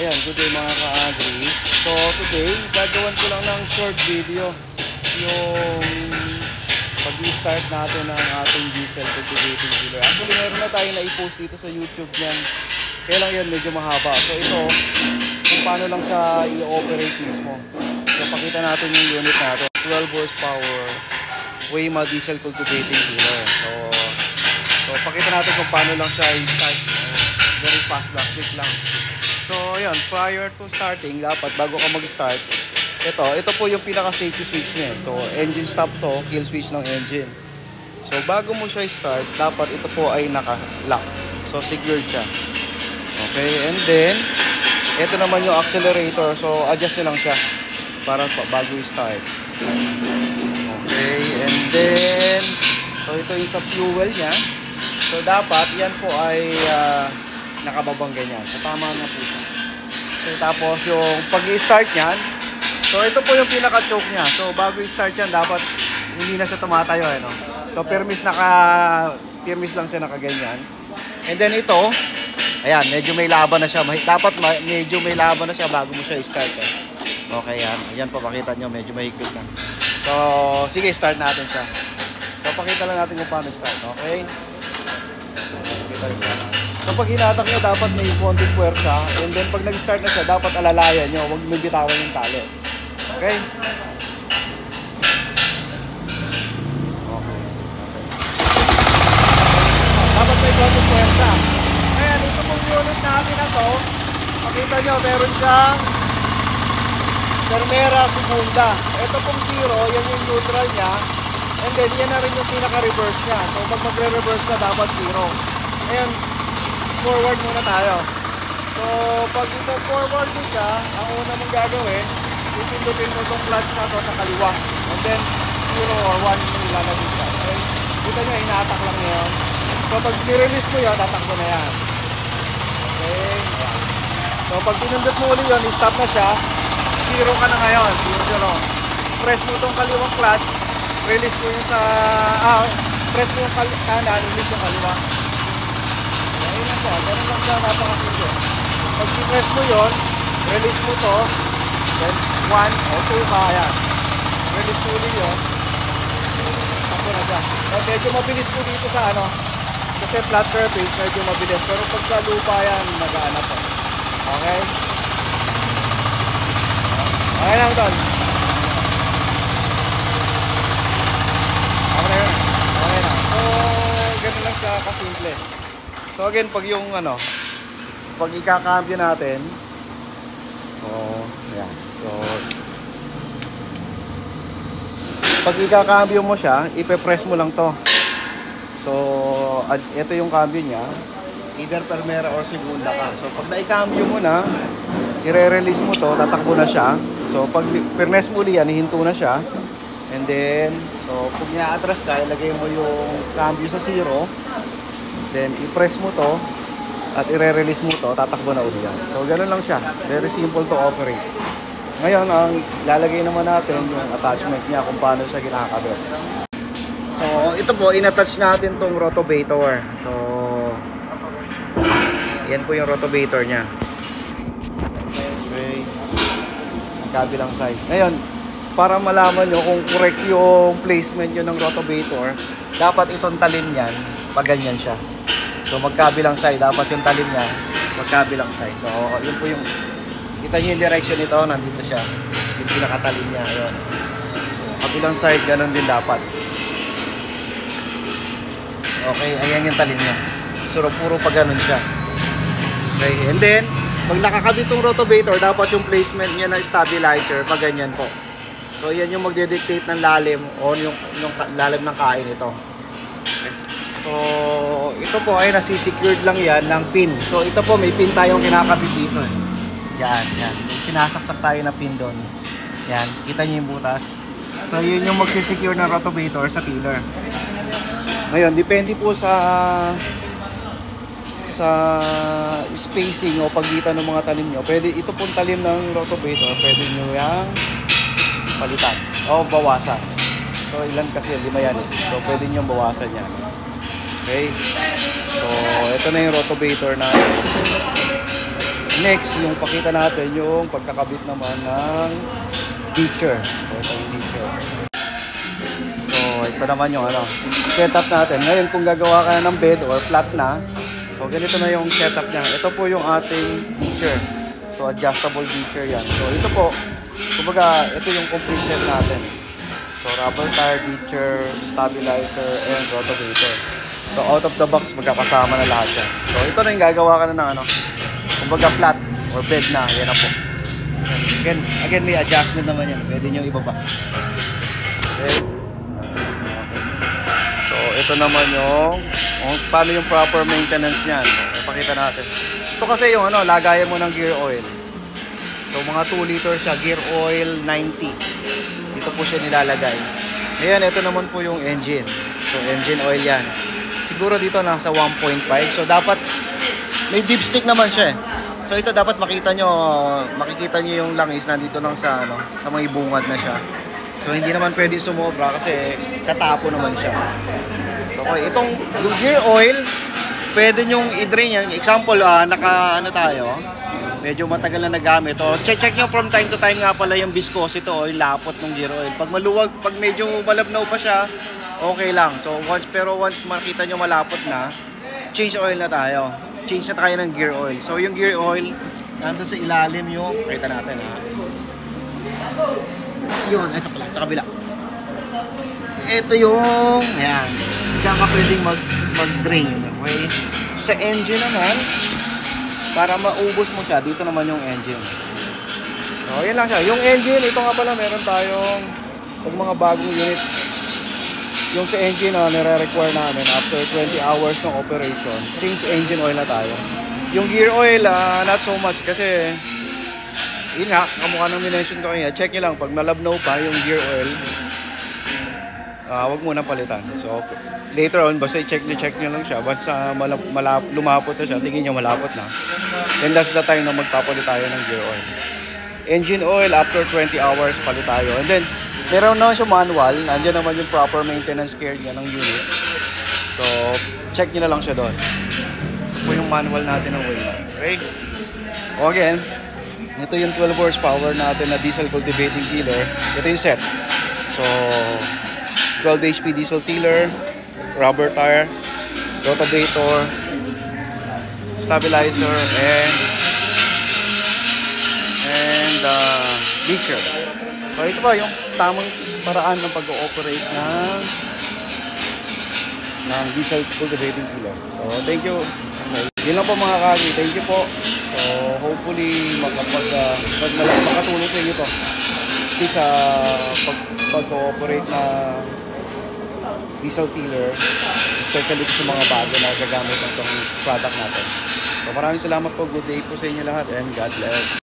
Ayan, good day mga ka-agri. So today, gagawin ko lang ng short video yung pag-i-start natin ng ating diesel cultivating tiller. Actually, meron na tayo na i-post dito sa YouTube niyan. Kaya lang yun, medyo mahaba. So ito, kung paano lang siya i-operate mismo. So pakita natin yung unit natin. 12 horsepower Wayma diesel cultivating tiller. So pakita natin kung paano lang siya i-start. Very fast lang, quick lang. So ayan, prior to starting, dapat bago ka mag-start, ito po yung pinaka-safety switch niya. So engine stop to, kill switch ng engine. So bago mo siya i-start, dapat ito po ay naka-lock. So secured siya. Okay, and then ito naman yung accelerator. So adjust nyo lang siya para bago i-start. Okay, and then so ito yung sa fuel niya. So dapat yan po ay nakababang ganyan. So tama na po siya. So tapos yung pag-i-start niyan, so ito po yung pinaka-choke niya. So bago i-start yan, dapat hindi na siya tumatayo, no? So permis lang siya nakaganyan. And then ito, ayan, medyo may laban na siya. Dapat medyo may laban na siya bago mo siya i-start. Okay, yan. Ayan po, makita nyo, medyo mahigpit na. So sige, start natin siya. So pakita lang natin kung paano start, okay? So pag hinatak nyo, dapat may konting puwersa. And then pag nag-start na siya, dapat alalayan nyo. Huwag nyo bitawan yung tali. Okay? Okay. Dapat may konting puwersa. Ayan, ito pong unit natin na to. Makita nyo, meron siyang Primera, Segunda. Ito pong zero, yan yung neutral niya. And then, yan na rin yung pinaka-reverse niya. So pag magre-reverse ka, dapat zero. Ayan, forward muna tayo. So pag forward mo siya, ang una mong gagawin, ipindutin mo itong clutch na to sa kaliwa. And then 0 or 1 yung ilalagay siya. Okay? Kita nyo, hinatak lang yun. So pag i-release mo yun, tatakbo na yan. Okay? Ayan. So pag pinundot mo ulit yun, i-stop na siya. 0 ka na ngayon. 0. Press mo itong kaliwang clutch. Release mo yung sa... press mo yung kanan, release yung kaliwa. Ayun lang siya, ganun lang siya, napakasimple. Pag i-press mo yun, release mo to, then 1 o 2 ka, ayan. Release mo ulit yun, ako na siya. So, medyo mabilis po dito sa ano, kasi flat surface, medyo mabilis. Pero pag sa lupa yan, nag-aanap po. Okay? Okay lang doon. Okay na yun. Okay na. So, ganun lang siya kasimple. So again, pag yung ano, pag ikakambyo natin, ayan. So pag ikakambyo mo siya, ipe-press mo lang to. So ito yung cambio niya, either Primera or Segunda ka. So pag naikambyo mo na, i-release mo to, tatakbo na siya. So pag press mo ulit yan, hihinto na siya. And then, so kung i-atras ka, ilagay mo yung cambio sa 0. Then, i-press mo to at i-release mo to, tatakbo na ulit yan. So, ganun lang siya. Very simple to operate. Ngayon, ang lalagay naman natin yung attachment niya kung paano siya ginakabit. So, ito po, in-attach natin tong rotovator. So, yan po yung rotovator niya. Okay. Kabilang side. Ngayon, para malaman nyo kung correct yung placement nyo ng rotovator, dapat itong talim yan, pag ganyan siya. So magkabilang side, dapat yung talim niya magkabilang side. So yun po yung kita niyo yung direction nito, nandito siya. Yung pinakatalim niya, ayun. So kabilang side, ganun din dapat. Okay, ayan yung talim niya. So puro pag ganun siya. Okay, and then pag nakakabit yung rotovator, dapat yung placement niya na stabilizer pag ganyan po. So yan yung magde-dictate ng lalim o yung lalim ng kain ito. Okay. So, ito po ay nasi-secured lang yan ng pin. So, ito po may pin tayong kinakabit dito. Yan, yan. Sinasaksak tayo na pin doon. Yan, kita niyo yung butas. So, yun yung magsisecure ng rotovator sa tiller. Ngayon, depende po sa spacing o pagitan ng mga talim nyo. Pwede, ito pong talim ng rotovator, pwede nyo yung palitan o bawasan. So, ilan kasi? 5 yan. So, pwede nyo bawasan yan. Okay. So, ito na yung rotovator natin. Next, yung pakita natin yung pagkakabit naman ng ditcher. So, ito yung ditcher. So, ito naman yung setup natin. Ngayon, kung gagawa ka na ng bed or flat na, so ganito na yung setup niya. Ito po yung ating ditcher. So, adjustable ditcher yan. So, ito po, kumbaga, ito yung complete set natin. So, rubber tire, ditcher, stabilizer, and rotovator. So, out of the box, magkakasama na lahat yan. So, ito na yung gagawa ka na ng kumbaga flat or bed na. Yan na po. Again, may adjustment naman yan. Pwede nyo ibaba. Okay. So, ito naman yung paano yung proper maintenance niyan. Ipakita natin. Ito kasi yung lagayan mo ng gear oil. So, mga 2 liters siya. Gear oil 90. Dito po siya nilalagay. Ngayon, ito naman po yung engine. So, engine oil yan. Siguro dito nasa 1.5. So, dapat may dipstick naman siya eh. So, ito dapat makikita nyo yung langis nandito lang sa may bungad na siya. So, hindi naman pwede sumobra kasi katapo naman siya. So, okay, yung gear oil, pwede nyong i-drain yan. Example, tayo, medyo matagal na nagamit. O, check nyo from time to time nga pala yung viscosity o yung lapot ng gear oil. Pag maluwag, pag medyo malabnaw pa siya, okay lang. So, once makita nyo malapot na, change oil na tayo. Change na tayo ng gear oil. So, yung gear oil, nandun sa ilalim yung, kita natin yun, ito pala, sa kabila. Ito yung, ayan, diyan ka pwedeng mag-drain. Okay? Sa engine naman, para maubos mo siya, dito naman yung engine. So, yun lang siya. Yung engine, ito nga pala, meron tayong pag mga bagong unit. Yung sa engine, nire-require namin after 20 hours ng operation, change engine oil na tayo. Yung gear oil, not so much kasi yun nga, kamukha nang minention ko kanina, check nyo lang, pag malabnaw pa yung gear oil, wag muna palitan. So, later on, basta i-check nyo lang siya. Once lumapot na siya, tingin nyo malapot na. Then that's the time na magpapalit tayo ng gear oil. Engine oil, after 20 hours, palit tayo. And then, meron naman siya manual. Nandiyan naman yung proper maintenance care niya ng unit. So, check nyo na lang siya doon. Ito po yung manual natin ng oil. Okay? O again, ito yung 12 horsepower natin na diesel cultivating tiller. Ito yung set. So, 12 HP diesel tiller, rubber tire, rotavator, stabilizer, and ditcher. So, ito pa yung tamang paraan ng pag-ooperate ng diesel cultivating tiller. So, thank you. Yun lang po mga kagi. Thank you po. So, hopefully makatulong sa inyo to sa pag-ooperate na diesel tiller, especially sa mga bago na gagamit ng itong product natin. So, maraming salamat po. Good day po sa inyo lahat and God bless.